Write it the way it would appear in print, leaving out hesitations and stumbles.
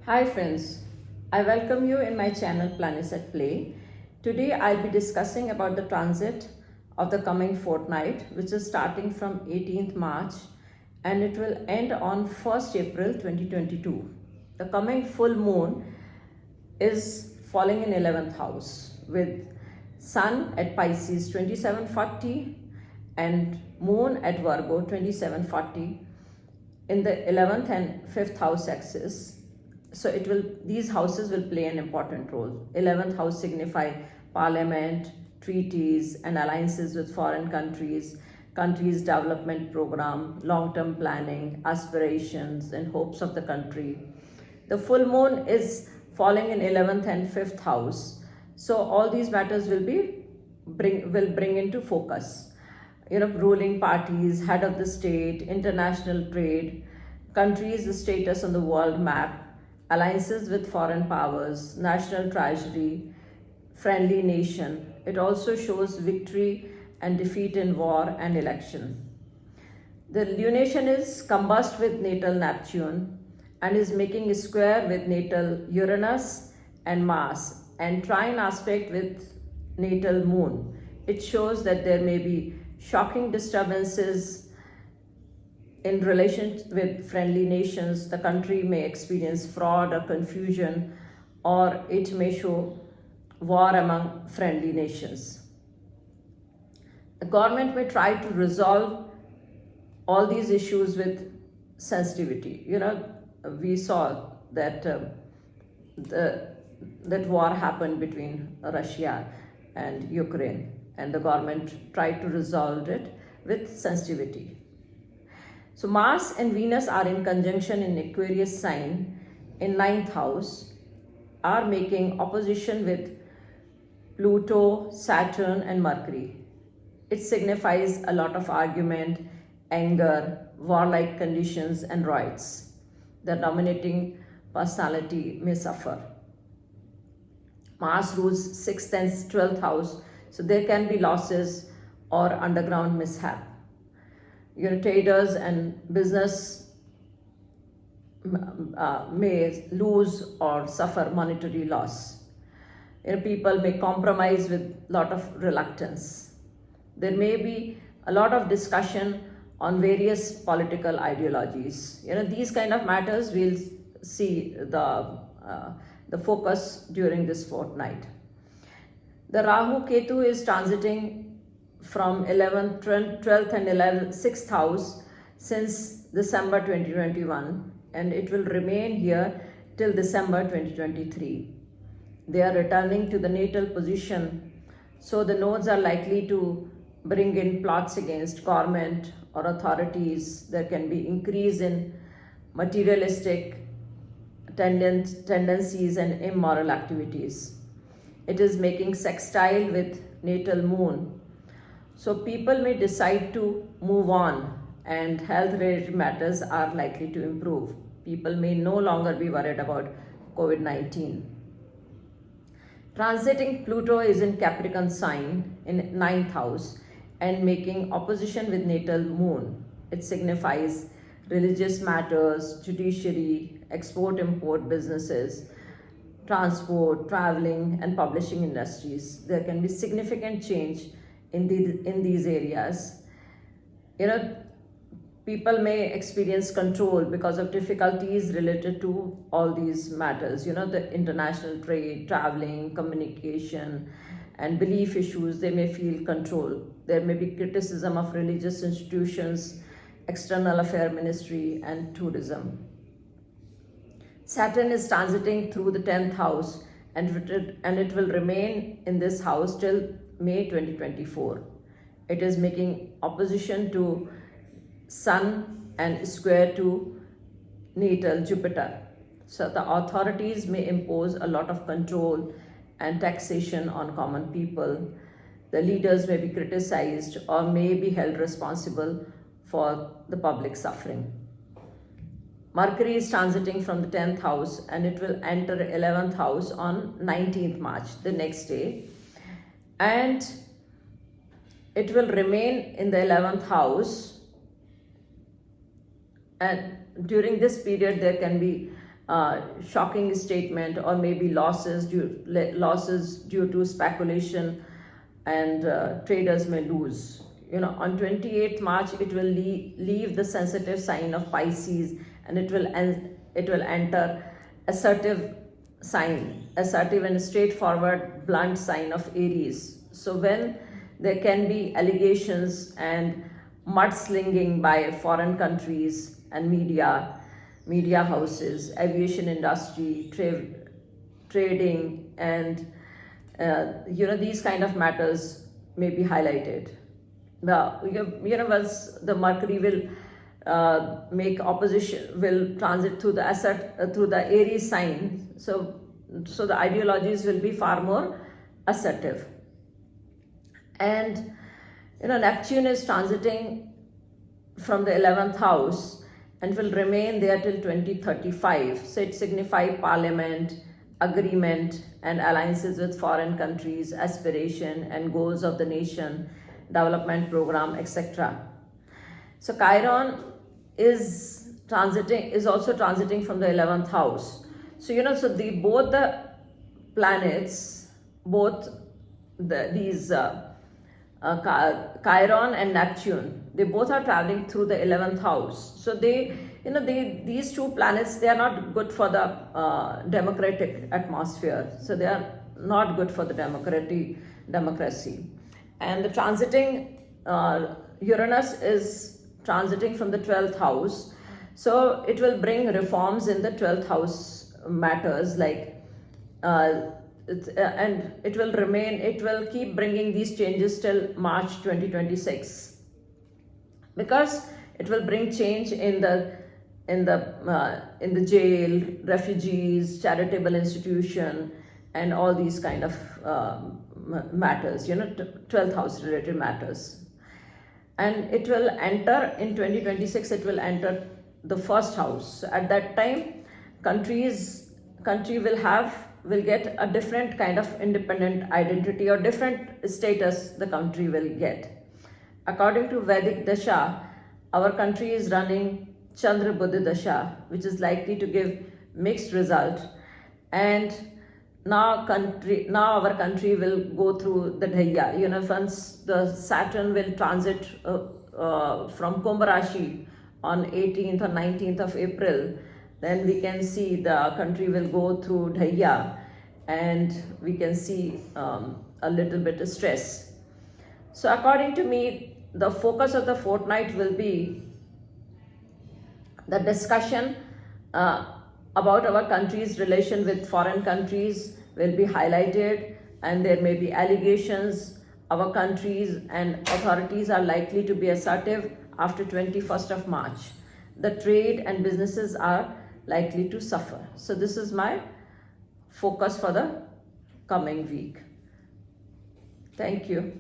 Hi friends, I welcome you in my channel Planetsatplay. Today I'll be discussing about the transit of the coming fortnight, which is starting from 18th March and it will end on 1st April 2022. The coming full moon is falling in 11th house with Sun at Pisces 2740 and Moon at Virgo 2740 in the 11th and 5th house axis. So these houses will play an important role. 11th house signify parliament, treaties and alliances with foreign countries, country's development program, long-term planning, aspirations and hopes of the country. The full moon is falling in 11th and 5th house. So all these matters will bring into focus. Ruling parties, head of the state, international trade, countries' status on the world map, alliances with foreign powers, national treasury, friendly nation. It also shows victory and defeat in war and election. The lunation is combust with natal Neptune and is making a square with natal Uranus and Mars and trine aspect with natal Moon. It shows that there may be shocking disturbances in relation with friendly nations. The country may experience fraud or confusion, or it may show war among friendly nations. The government may try to resolve all these issues with sensitivity. We saw that that war happened between Russia and Ukraine, and the government tried to resolve it with sensitivity. So Mars and Venus are in conjunction in Aquarius sign in 9th house, are making opposition with Pluto, Saturn and Mercury. It signifies a lot of argument, anger, warlike conditions and riots. The dominating personality may suffer. Mars rules 6th and 12th house, so there can be losses or underground mishap. Traders and business may lose or suffer monetary loss. People may compromise with lot of reluctance. There may be a lot of discussion on various political ideologies. These kind of matters we'll see the focus during this fortnight. The Rahu Ketu is transiting from 11th, 12th and 11th, 6th house since December 2021, and it will remain here till December 2023. They are returning to the natal position, so the nodes are likely to bring in plots against government or authorities. There can be increase in materialistic tendencies and immoral activities. It is making sextile with natal moon. So people may decide to move on and health-related matters are likely to improve. People may no longer be worried about COVID-19. Transiting Pluto is in Capricorn sign in 9th house and making opposition with natal moon. It signifies religious matters, judiciary, export-import businesses, transport, traveling and publishing industries. There can be significant change in these areas. People may experience control because of difficulties related to all these matters. The international trade, traveling, communication, and belief issues, they may feel control. There may be criticism of religious institutions, external affair ministry, and tourism. Saturn is transiting through the 10th house and it will remain in this house till May 2024. It is making opposition to Sun and square to natal Jupiter. So the authorities may impose a lot of control and taxation on common people. The leaders may be criticized or may be held responsible for the public suffering. Mercury is transiting from the 10th house and it will enter 11th house on 19th March, the next day. And it will remain in the 11th house, and during this period there can be shocking statement, or maybe losses due to speculation, and traders may lose. On 28th March, it will leave the sensitive sign of Pisces, and it will enter assertive and straightforward, blunt sign of Aries. So when there can be allegations and mudslinging by foreign countries and media houses, aviation industry, trading, and these kind of matters may be highlighted. Once the Mercury will make opposition, will transit through the Aries sign, so the ideologies will be far more assertive. And Neptune is transiting from the 11th house and will remain there till 2035. So it signifies parliament, agreement, and alliances with foreign countries, aspiration and goals of the nation, development program, etc. So Chiron is also transiting from the 11th house. So both the planets, these Chiron and Neptune, they both are traveling through the 11th house. So these two planets, they are not good for the democratic atmosphere. So they are not good for the democracy. And the transiting Uranus is transiting from the 12th house. So it will bring reforms in the 12th house matters, like and it will keep bringing these changes till March 2026, because it will bring change in the jail, refugees, charitable institution, and all these kind of matters, 12th house related matters. And it will enter in 2026, it will enter the first house. So at that time, country will get a different kind of independent identity, or different status the country will get. According to Vedic Dasha, our country is running Chandra Buddha Dasha, which is likely to give mixed result. And now our country will go through the Dhaiya. Once the Saturn will transit from Kumbh Rashi on 18th or 19th of April, then we can see the country will go through Dhaiya, and we can see a little bit of stress. So according to me, the focus of the fortnight will be the discussion about our country's relation with foreign countries will be highlighted, and there may be allegations. Our countries and authorities are likely to be assertive after 21st of March. The trade and businesses are likely to suffer. So this is my focus for the coming week. Thank you.